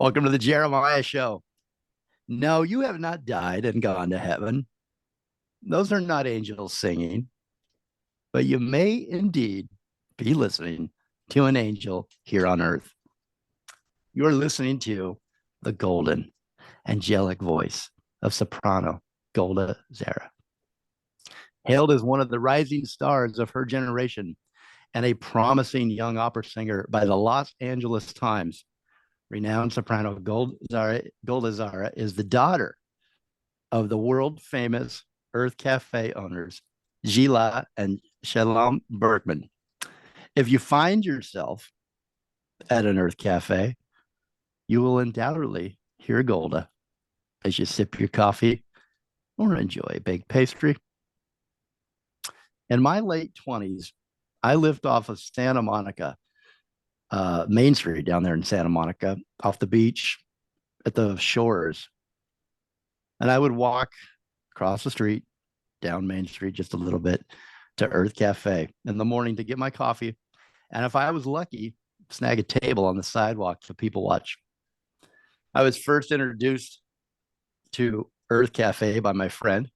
Welcome to the Jeremiah Show. No, you have not died and gone to heaven. Those are not angels singing, but you may indeed be listening to an angel here on earth. You are listening to the golden, angelic voice of soprano Golda Zahra. Hailed as one of the rising stars of her generation and a promising young opera singer by the Los Angeles Times, renowned soprano Golda Zahra is the daughter of the world famous Urth Caffé owners, Gila and Shallom Berkman. If you find yourself at an Urth Caffé, you will undoubtedly hear Golda as you sip your coffee or enjoy a baked pastry. In my late 20s, I lived off of Santa Monica, Main Street down there in Santa Monica, off the beach at the shores. And I would walk across the street, down Main Street just a little bit to Urth Caffé in the morning to get my coffee. And if I was lucky, snag a table on the sidewalk to people watch. I was first introduced to Urth Caffé by my friend,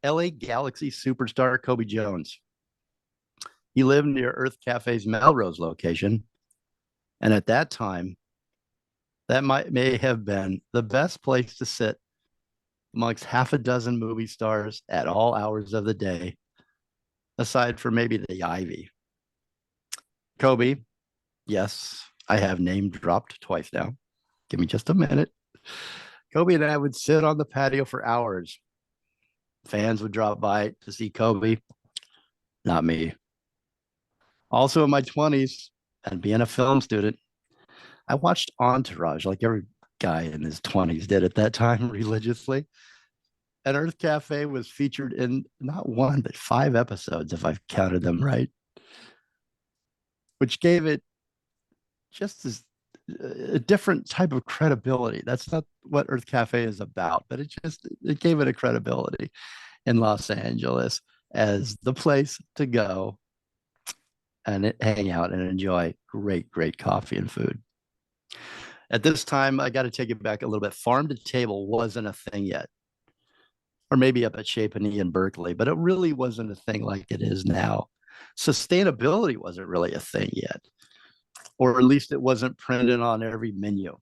LA Galaxy superstar Kobe Jones. He lived near Urth Café's Melrose location. And at that time, that may have been the best place to sit amongst half a dozen movie stars at all hours of the day, aside from maybe the Ivy. Kobe, yes, I have name dropped twice now. Give me just a minute. Kobe and I would sit on the patio for hours. Fans would drop by to see Kobe, not me. Also in my 20s, and being a film student, I watched Entourage like every guy in his 20s did at that time religiously. And Urth Caffé was featured in not one, but 5 episodes, if I've counted them right, which gave it just as a different type of credibility. That's not what Urth Caffé is about, but it gave it a credibility in Los Angeles as the place to go and hang out and enjoy great coffee and food. At this time, I got to take it back a little bit. Farm to table wasn't a thing yet, or maybe up at Chapin in Berkeley, but it really wasn't a thing like it is now. Sustainability wasn't really a thing yet, or at least it wasn't printed on every menu.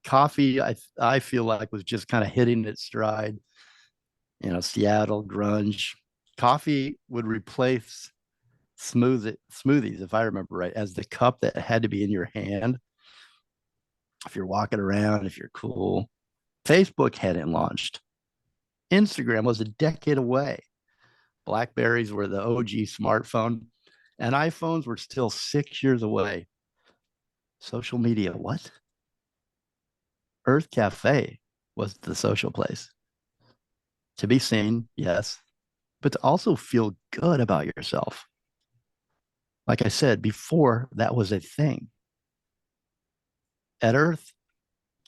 Coffee, I feel like, was just kind of hitting its stride. Seattle grunge. Coffee would replace smoothies, if I remember right, as the cup that had to be in your hand. If you're walking around, if you're cool. Facebook hadn't launched. Instagram was a decade away. Blackberries were the OG smartphone, and iPhones were still 6 years away. Social media, what? Urth Caffé was the social place. To be seen, yes, but to also feel good about yourself. Like I said, before that was a thing. At Urth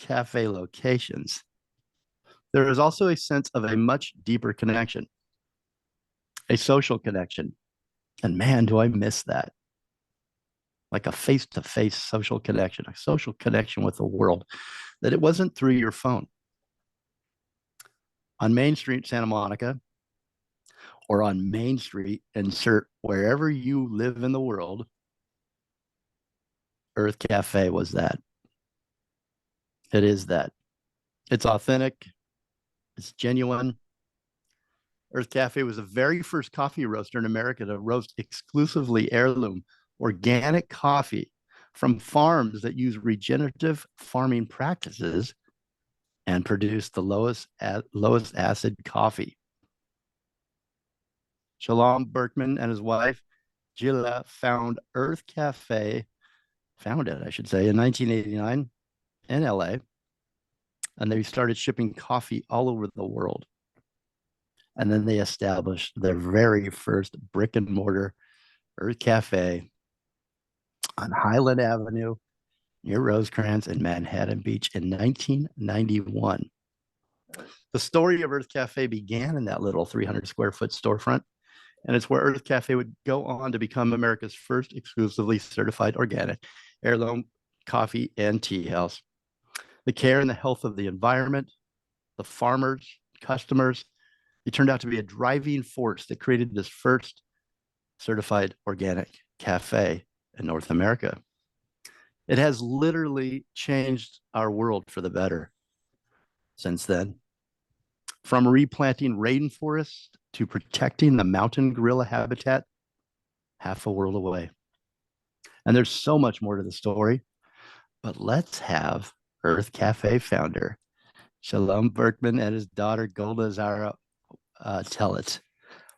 Caffé locations, there is also a sense of a much deeper connection, a social connection. And man, do I miss that. Like a face-to-face social connection, a social connection with the world, that it wasn't through your phone. On Main Street, Santa Monica, or on Main Street, insert wherever you live in the world, Urth Caffé was that. It is that. It's authentic. It's genuine. Urth Caffé was the very first coffee roaster in America to roast exclusively heirloom organic coffee from farms that use regenerative farming practices and produce the lowest acid coffee. Shallom Berkman and his wife, Gila, founded, I should say, in 1989 in LA. And they started shipping coffee all over the world. And then they established their very first brick and mortar Urth Caffé on Highland Avenue near Rosecrans in Manhattan Beach in 1991. The story of Urth Caffé began in that little 300 square foot storefront, and it's where Urth Caffé would go on to become America's first exclusively certified organic heirloom coffee and tea house. The care and the health of the environment, the farmers, customers. He turned out to be a driving force that created this first certified organic cafe in North America. It has literally changed our world for the better since then. From replanting rainforests to protecting the mountain gorilla habitat, half a world away. And there's so much more to the story, but let's have Urth Caffé founder Shallom Berkman and his daughter Golda Zahra tell it.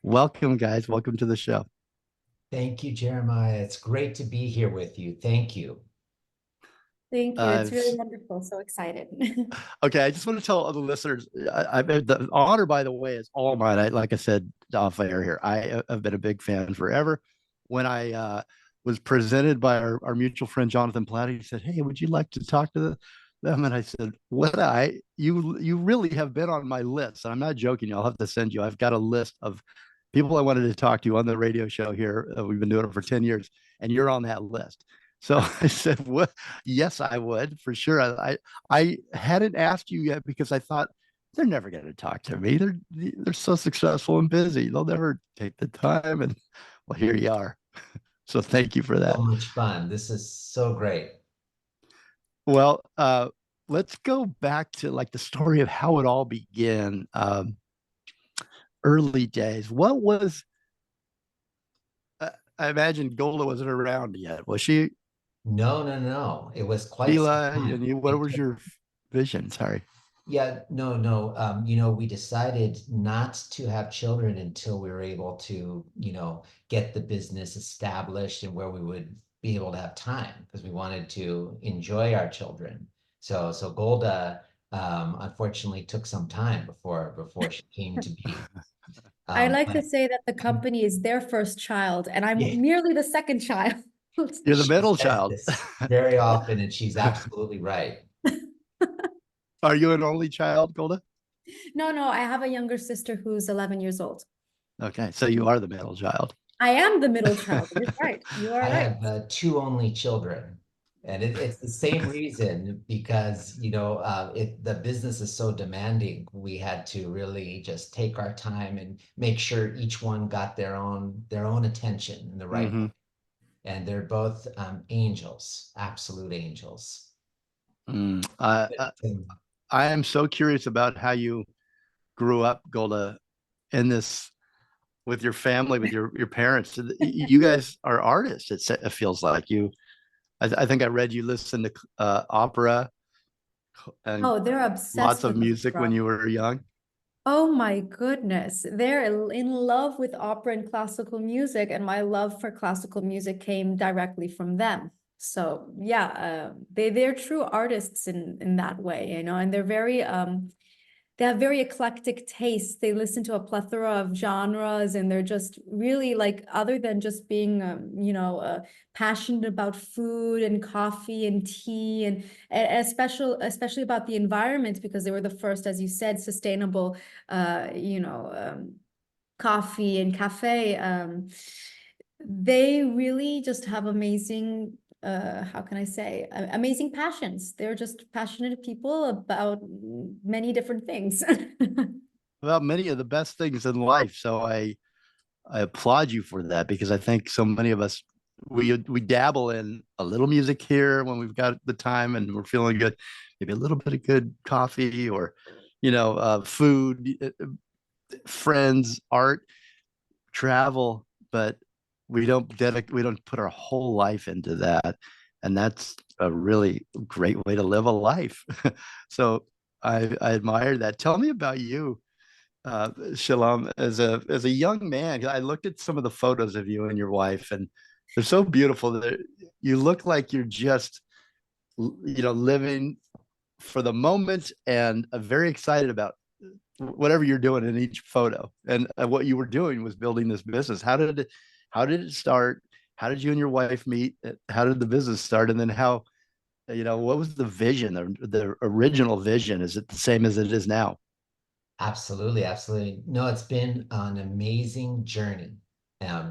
Welcome, guys. Welcome to the show. Thank you, Jeremiah. It's great to be here with you. Thank you. Thank you. It's really wonderful. So excited. Okay, I just want to tell all the listeners, the honor, by the way, is all mine. Like I said off air here, I have been a big fan forever. When I was presented by our mutual friend Jonathan Platt, he said, "Hey, would you like to talk to them?" And I said, "Would I? You really have been on my list, and I'm not joking. I'll have to send you. I've got a list of people I wanted to talk to on the radio show here. We've been doing it for 10 years, and you're on that list." So I said, "What? Yes, I would for sure." I hadn't asked you yet because I thought they're never going to talk to me. They're so successful and busy. They'll never take the time. And well, here you are. So thank you for that. So much fun. This is so great. Well, let's go back to like the story of how it all began. Early days. What was? I imagine Golda wasn't around yet. Was she? No. It was quite Sheila, some time. and you, what was your vision? Sorry. Yeah, no. We decided not to have children until we were able to, get the business established and where we would be able to have time because we wanted to enjoy our children. So Golda, unfortunately took some time before she came to be. I like to say that the company is their first child, and I'm merely the second child. You're the middle child. Very often, and she's absolutely right. Are you an only child, Golda? No, I have a younger sister who's 11 years old. Okay, so you are the middle child. I am the middle child. You're right. You are right. I have two only children, and it's the same reason because the business is so demanding. We had to really just take our time and make sure each one got their own attention in the right way. And they're both angels, absolute angels. I am so curious about how you grew up, Golda, in this with your family, with your parents. You guys are artists. It feels like you. I think I read you listen to opera. And they're obsessed. Lots of with music opera. when you were young. Oh my goodness. They're in love with opera and classical music, and my love for classical music came directly from them. So yeah, they're true artists in that way, and they're very they have very eclectic tastes. They listen to a plethora of genres, and they're just really like, other than just being passionate about food and coffee and tea, and especially about the environment, because they were the first, as you said, sustainable coffee and cafe. They really just have amazing, how can I say, amazing passions. They're just passionate people about many different things. About many of the best things in life. So I applaud you for that, because I think so many of us we dabble in a little music here when we've got the time and we're feeling good, maybe a little bit of good coffee, or food, friends, art, travel, but we don't put our whole life into that, and that's a really great way to live a life. So I admire that. Tell me about you, Shalom, as a young man. I looked at some of the photos of you and your wife, and they're so beautiful. You look like you're just living for the moment, and very excited about whatever you're doing in each photo. And what you were doing was building this business. How did it start? How did you and your wife meet? How did the business start? And then what was the vision, the original vision? Is it the same as it is now? Absolutely. No, it's been an amazing journey.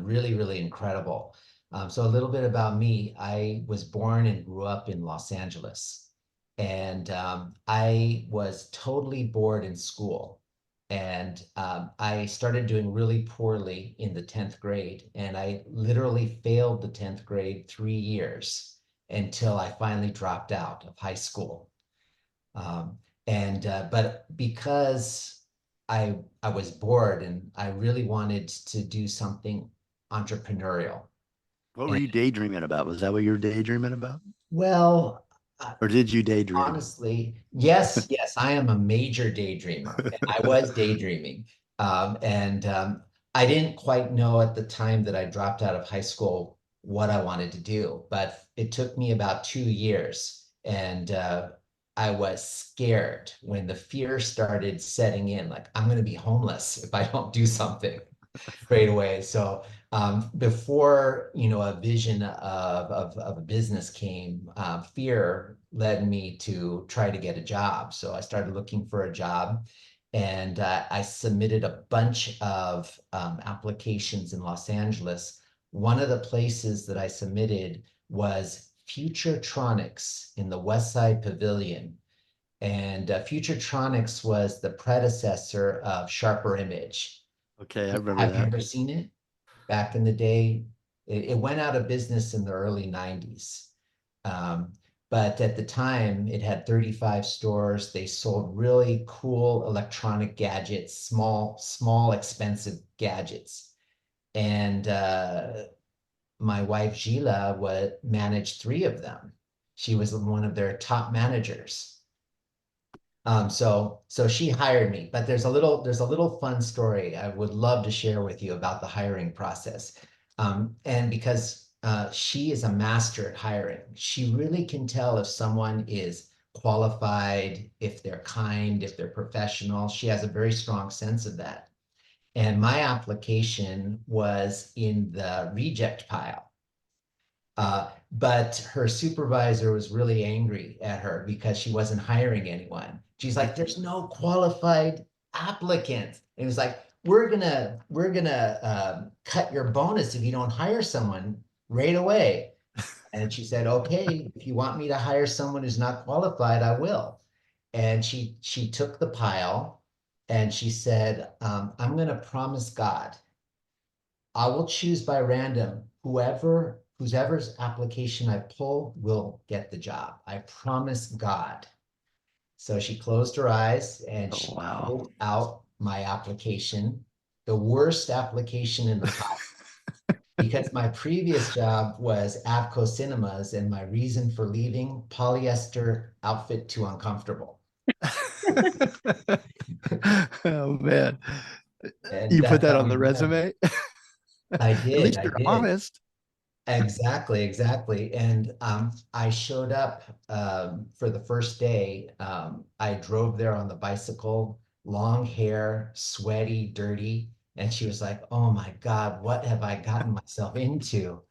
Really, really incredible. So a little bit about me. I was born and grew up in Los Angeles, and I was totally bored in school. And I started doing really poorly in the 10th grade, and I literally failed the 10th grade 3 years until I finally dropped out of high school. Um, but because I was bored and I really wanted to do something entrepreneurial. What were And you daydreaming about? Was that what you were daydreaming about? well, uh, Or did you daydream? honestly, yes, yes, I am a major daydreamer. And I was daydreaming. I didn't quite know at the time that I dropped out of high school what I wanted to do, but it took me about 2 years. And I was scared when the fear started setting in, like, I'm going to be homeless if I don't do something right away. So before a vision of a business came, fear led me to try to get a job. So I started looking for a job, and I submitted a bunch of applications in Los Angeles. One of the places that I submitted was Futuretronics in the West Side Pavilion. And Futuretronics was the predecessor of Sharper Image. Okay, I remember Have you that. ever seen it? Back in the day, it went out of business in the early 90s. Um, but at the time, it had 35 stores. They sold really cool electronic gadgets, small, expensive gadgets. And my wife, Gila, managed three of them. She was one of their top managers. So she hired me, but there's a little fun story I would love to share with you about the hiring process. And because she is a master at hiring, she really can tell if someone is qualified, if they're kind, if they're professional. She has a very strong sense of that. And my application was in the reject pile. But her supervisor was really angry at her because she wasn't hiring anyone. She's like, "There's no qualified applicants." And it was like, "We're gonna cut your bonus if you don't hire someone right away." And she said, "Okay, if you want me to hire someone who's not qualified, I will." And she took the pile and she said, "I'm gonna promise God I will choose by random whoever's application I pull will get the job. I promise God." So she closed her eyes and Oh, she wow. pulled out my application, the worst application in the pile, because my previous job was Avco Cinemas, and my reason for leaving, polyester outfit too uncomfortable. Oh man. And You put that's that how on we the began. resume? I At did, least I you're did. honest. Exactly, exactly. And I showed up for the first day. I drove there on the bicycle, long hair, sweaty, dirty. And she was like, "Oh my God, what have I gotten myself into?"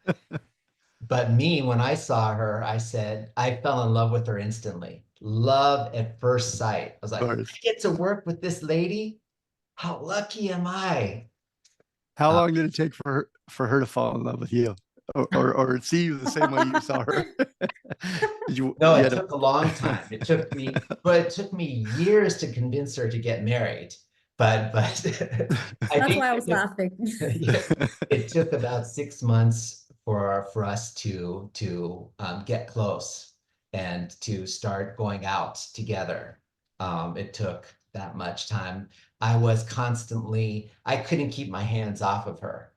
But me, when I saw her, I said, I fell in love with her instantly. Love at first sight. I was Of like, I course. get to work with this lady. How lucky am I? How Uh, long did it take for her to fall in love with you? Or see you the same way you saw her? Did you No, you it had took a long time. It took me years to convince her to get married. But I That's think why I was laughing. yeah, it took about 6 months for us to get close and to start going out together. It took that much time. I couldn't keep my hands off of her.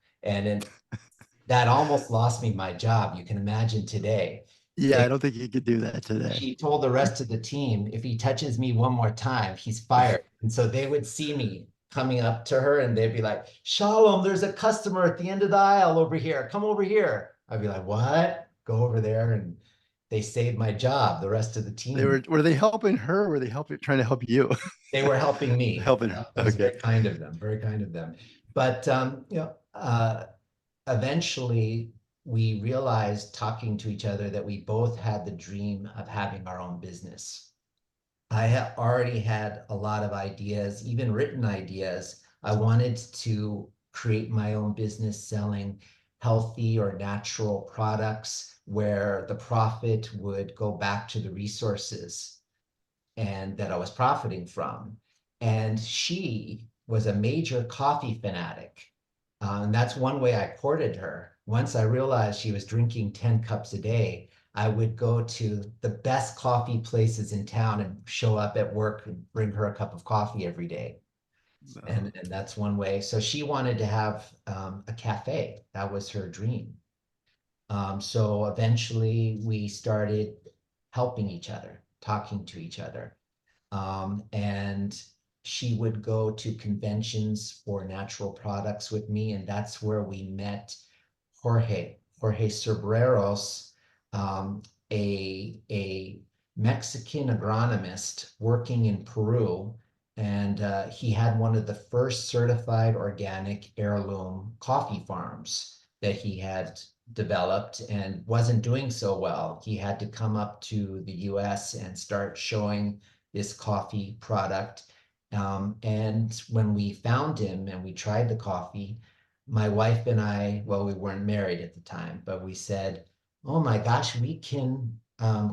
That almost lost me my job. You can imagine today. Yeah, I don't think you could do that today. She told the rest of the team, if he touches me one more time, he's fired. And so they would see me coming up to her and they'd be like, "Shalom, there's a customer at the end of the aisle over here. Come over here." I'd be like, "What?" Go over there, and they saved my job. The rest of the They team, were they helping her or were they trying to help you? they were helping me. Helping her. That was Okay. very kind of them, very kind of them. But eventually we realized talking to each other that we both had the dream of having our own business. I had already had a lot of ideas, even written ideas. I wanted to create my own business selling healthy or natural products where the profit would go back to the resources and that I was profiting from. And she was a major coffee fanatic. And that's one way I courted her. Once I realized she was drinking 10 cups a day, I would go to the best coffee places in town and show up at work and bring her a cup of coffee every day. And that's one way. So she wanted to have a cafe. That was her dream. So eventually we started helping each other, talking to each other. And she would go to conventions for natural products with me, and that's where we met Jorge Sobreros, a Mexican agronomist working in Peru, and he had one of the first certified organic heirloom coffee farms that he had developed and wasn't doing so well. He had to come up to the US and start showing this coffee product. And when we found him and we tried the coffee, my wife and I, well, we weren't married at the time, but we said, oh my gosh, we can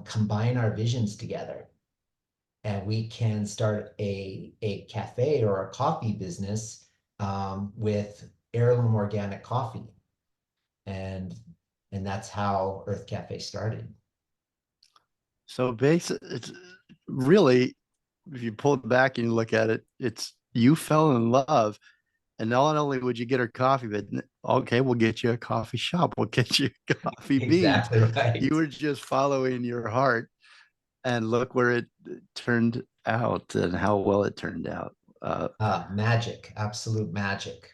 combine our visions together and we can start a cafe or a coffee business with heirloom organic coffee. And that's how Urth Caffé started. So basically, it's really, if you pull it back and you look at it, it's you fell in love, and not only would you get her coffee, but okay, we'll get you a coffee shop, we'll get you coffee beans. Exactly right. You were just following your heart, and look where it turned out and how well it turned out. Magic, absolute magic.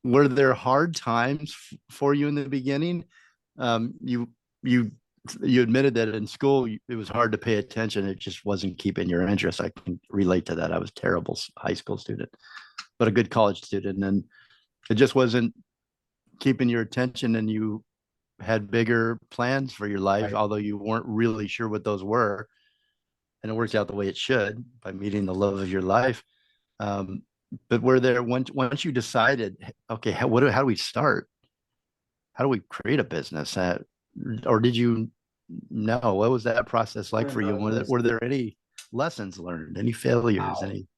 Were there hard times for you in the beginning? You you admitted that in school it was hard to pay attention. It just wasn't keeping your interest. I can relate to that. I was a terrible high school student, but a good college student, and it just wasn't keeping your attention. And you had bigger plans for your life, Right. although you weren't really sure what those were. And it worked out the way it should by meeting the love of your life. Um, but were there once you decided, okay, how do we start? How do we create a business? Or did you know? What was that process like for you? Were there any lessons learned? Any failures? Wow. Any?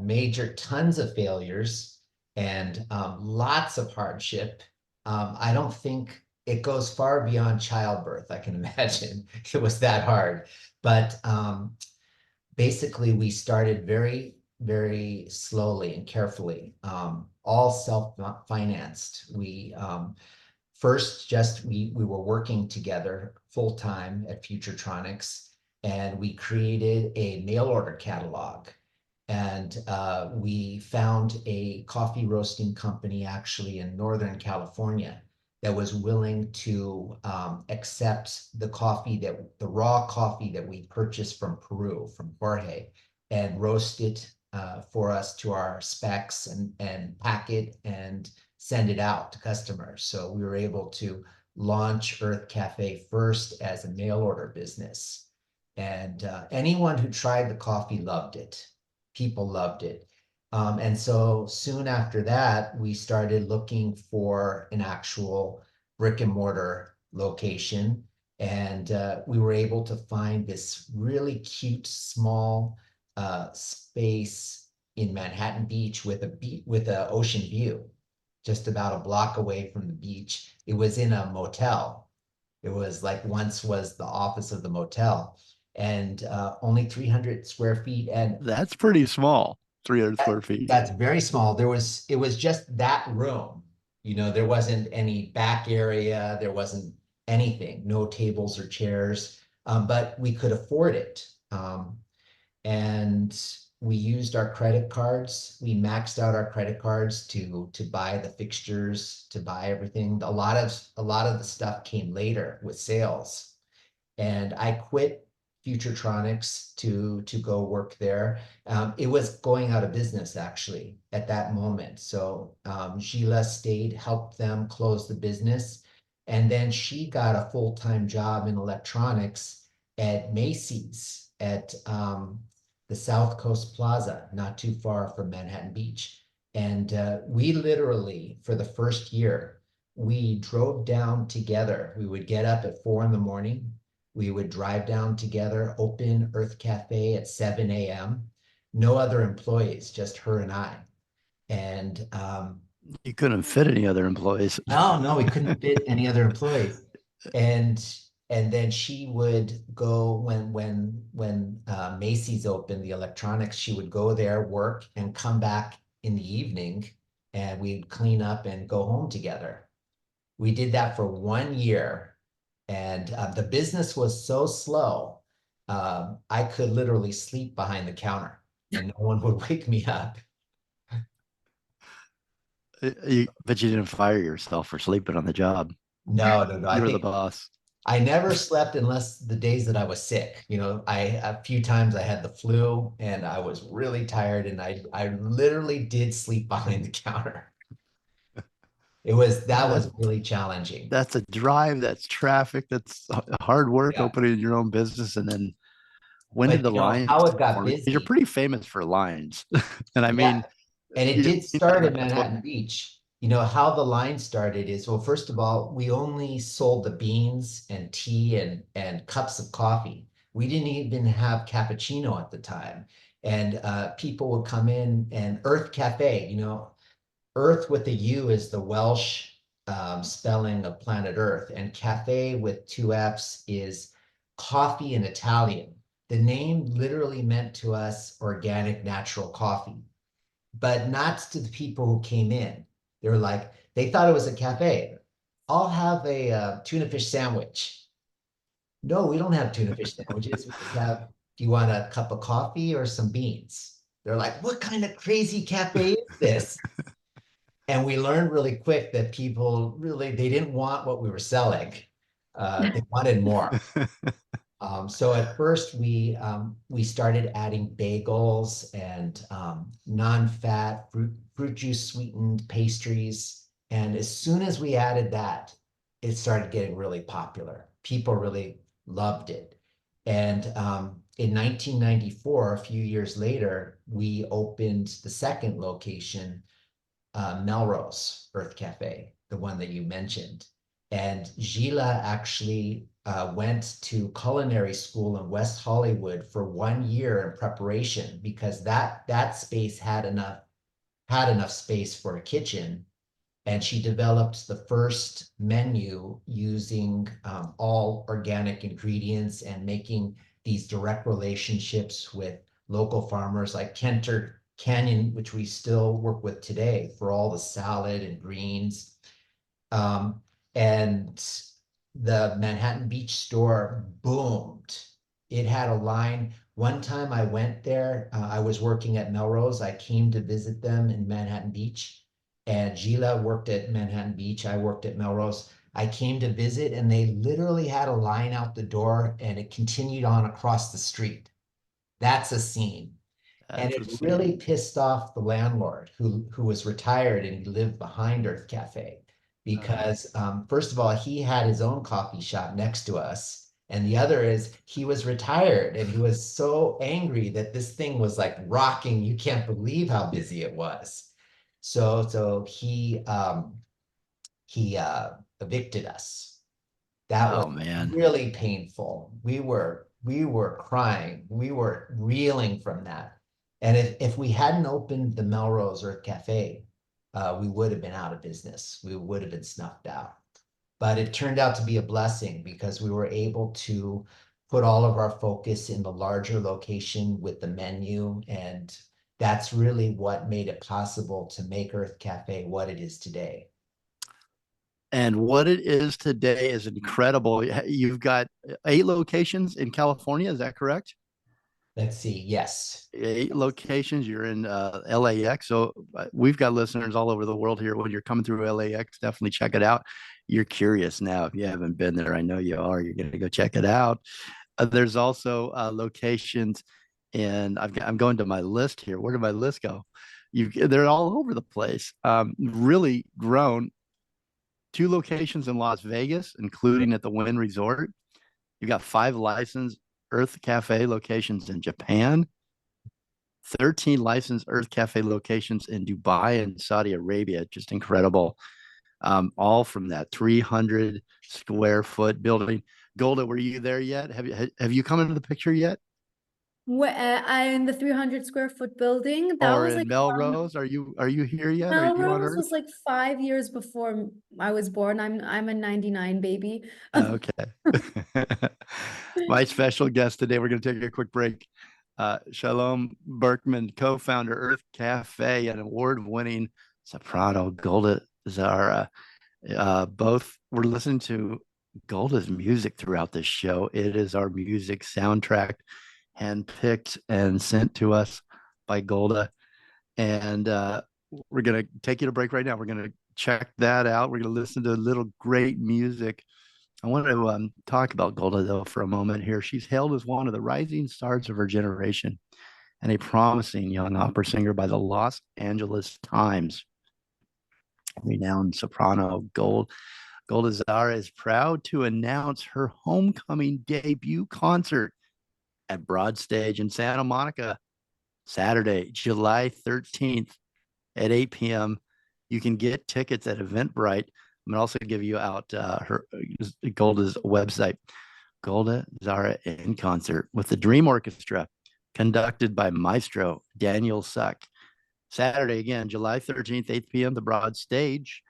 Major tons of failures and lots of hardship. I don't think it goes far beyond childbirth. I can imagine it was that hard. But basically, we started very, very slowly and carefully, all self-financed. We first just we were working together full time at Futuretronics, and we created a mail order catalog. And we found a coffee roasting company actually in Northern California that was willing to accept the raw coffee that we purchased from Peru, from Jorge, and roast it for us to our specs and pack it and send it out to customers. So we were able to launch Urth Caffé first as a mail order business. And anyone who tried the coffee loved it. People loved it. And so soon after that, we started looking for an actual brick and mortar location. And we were able to find this really cute, small space in Manhattan Beach with an ocean view, just about a block away from the beach. It was in a motel. It was like once was the office of the motel, and only 300 square feet. And That's pretty small. 300 square feet. that's very small. It was just that room. There wasn't any back area. There wasn't anything, no tables or chairs, but we could afford it. And we used our credit cards. We maxed out our credit cards to buy the fixtures, to buy everything. A lot of the stuff came later with sales. And I quit Futuretronics to go work there. It was going out of business actually at that moment. So Sheila stayed, helped them close the business. And then she got a full-time job in electronics at Macy's at the South Coast Plaza, not too far from Manhattan Beach. And we literally, for the first year, we drove down together. We would get up at 4 in the morning. We would drive down together, open Urth Caffé at 7 a.m. No other employees, just her and I. And You couldn't fit any other employees. no, we couldn't fit any other employees. And and then she would go when Macy's opened the electronics, she would go there, work, and come back in the evening, and we'd clean up and go home together. We did that for 1 year, and the business was so slow, I could literally sleep behind the counter, and no one would wake me up. But you didn't fire yourself for sleeping on the job. No, no, no. I You were the think boss. I never slept unless the days that I was sick. A few times I had the flu and I was really tired, and I literally did sleep behind the counter. That That, was really challenging. that's a drive, that's traffic, that's hard work Yeah. opening your own business. And then when did But the lines how it got form? Because you're busy. pretty famous for lines. And I Yeah. mean, And it did start in that's what Manhattan Beach. How the line started is, well, first of all, we only sold the beans and tea and cups of coffee. We didn't even have cappuccino at the time. And people would come in, and Urth Caffé, Earth with a U is the Welsh spelling of planet Earth, and cafe with two F's is coffee in Italian. The name literally meant to us organic, natural coffee, but not to the people who came in. They were like, they thought it was a cafe. I'll have a tuna fish sandwich. No, we don't have tuna fish sandwiches. Do you want a cup of coffee or some beans? They're like, what kind of crazy cafe is this? And we learned really quick that people really, they didn't want what we were selling. They wanted more. So at first we started adding bagels and non-fat fruit juice sweetened pastries. And as soon as we added that, it started getting really popular. People really loved it. And in 1994, a few years later, we opened the second location, Melrose Urth Caffé, the one that you mentioned. And Gila actually went to culinary school in West Hollywood for 1 year in preparation, because that space had enough space for a kitchen. And she developed the first menu using all organic ingredients and making these direct relationships with local farmers like Kenter Canyon, which we still work with today for all the salad and greens. And the Manhattan Beach store boomed. It had a line. One time I went there, I was working at Melrose. I came to visit them in Manhattan Beach, and Gila worked at Manhattan Beach. I worked at Melrose. I came to visit, and they literally had a line out the door, and it continued on across the street. That's a scene. And that's it a really scene. pissed off the landlord, who was retired, and he lived behind Urth Caffé, because first of all, he had his own coffee shop next to us. And the other is, he was retired and he was so angry that this thing was like rocking. You can't believe how busy it was. So he evicted us. That was Oh man. really painful. We were crying. We were reeling from that. And if we hadn't opened the Melrose Urth Cafe, we would have been out of business. We would have been snuffed out. But it turned out to be a blessing, because we were able to put all of our focus in the larger location with the menu. And that's really what made it possible to make Urth Cafe what it is today. And what it is today is incredible. You've got 8 locations in California. Is that correct? Let's see. Yes. 8 locations. You're in LAX. So we've got listeners all over the world here. When you're coming through LAX, definitely check it out. You're curious now. If you haven't been there, I know you are. You're going to go check it out. There's also locations, and I'm going to my list here. Where did my list go? They're all over the place. Really grown. 2 locations in Las Vegas, including at the Wynn Resort. You've got 5 licensed Urth Caffé locations in Japan, 13 licensed Urth Caffé locations in Dubai and Saudi Arabia. Just incredible. all from that 300 square foot building. Golda, were you there yet? Have you come into the picture yet? I in the 300 square foot building. That Or was in like Melrose? Are you here yet? Are you on Melrose Earth? was like 5 years before I was born. I'm a 99 baby. Okay. My special guest today, we're going to take a quick break. Shallom Berkman, co-founder Urth Caffé, an award-winning soprano, Golda Zahra. Both we're listening to Golda's music throughout this show. It is our music soundtrack, handpicked and sent to us by Golda. And we're going to take you to break right now. We're going to check that out. We're going to listen to a little great music. I want to talk about Golda, though, for a moment here. She's hailed as one of the rising stars of her generation and a promising young opera singer by the Los Angeles Times. Renowned soprano Golda Zahra is proud to announce her homecoming debut concert at BroadStage in Santa Monica, Saturday, July 13th at 8 p.m. You can get tickets at Eventbrite. I'm going to also give you out her Golda's website, Golda Zahra in concert with the Dream Orchestra, conducted by Maestro Daniel Suck. Saturday again, July 13th, 8 p.m. The BroadStage,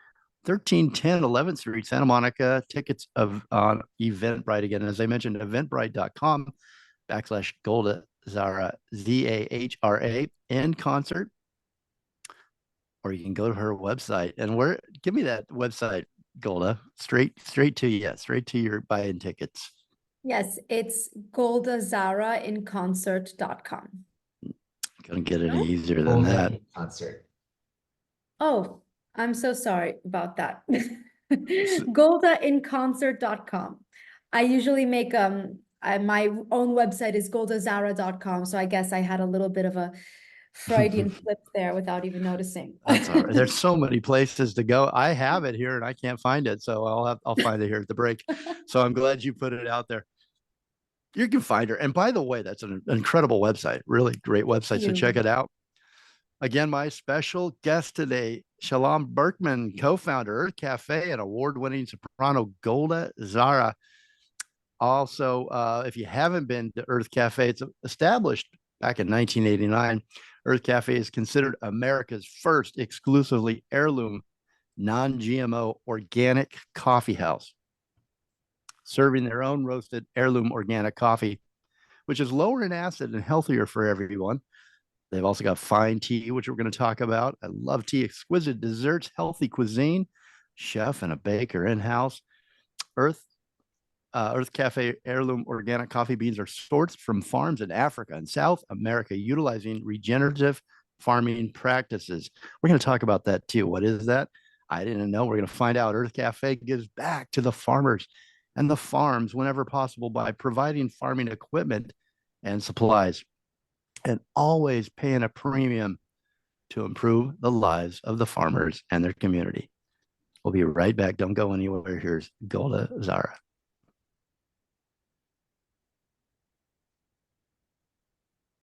1310 11th Street, Santa Monica. Tickets on Eventbrite again. As I mentioned, eventbrite.com/Golda Zahra, Zahra in concert. Or you can go to her website and give me that website, Golda, straight to you, straight to your buying tickets. Yes, it's goldazahrainconcert.com. Couldn't get any easier than that. Concert. Oh, I'm so sorry about that. Goldainconcert.com. I usually make my own website is goldazahra.com, so I guess I had a little bit of a Freudian slip there without even noticing. That's all right. There's so many places to go. I have it here and I can't find it, so I'll find it here at the break. So I'm glad you put it out there. You can find her. And by the way, that's an incredible website, really great website. So check it out. Again, my special guest today, Shallom Berkman, co-founder Urth Caffé and award-winning soprano Golda Zahra. Also, if you haven't been to Urth Caffé, it's established back in 1989. Urth Caffé is considered America's first exclusively heirloom, non-GMO organic coffee house, serving their own roasted heirloom organic coffee, which is lower in acid and healthier for everyone. They've also got fine tea, which we're going to talk about. I love tea, exquisite desserts, healthy cuisine, chef and a baker in-house. Urth Caffé heirloom organic coffee beans are sourced from farms in Africa and South America, utilizing regenerative farming practices. We're going to talk about that too. What is that? I didn't know. We're going to find out. Urth Caffé gives back to the farmers and the farms whenever possible by providing farming equipment and supplies, and always paying a premium to improve the lives of the farmers and their community. We'll be right back. Don't go anywhere. Here's Golda Zahra.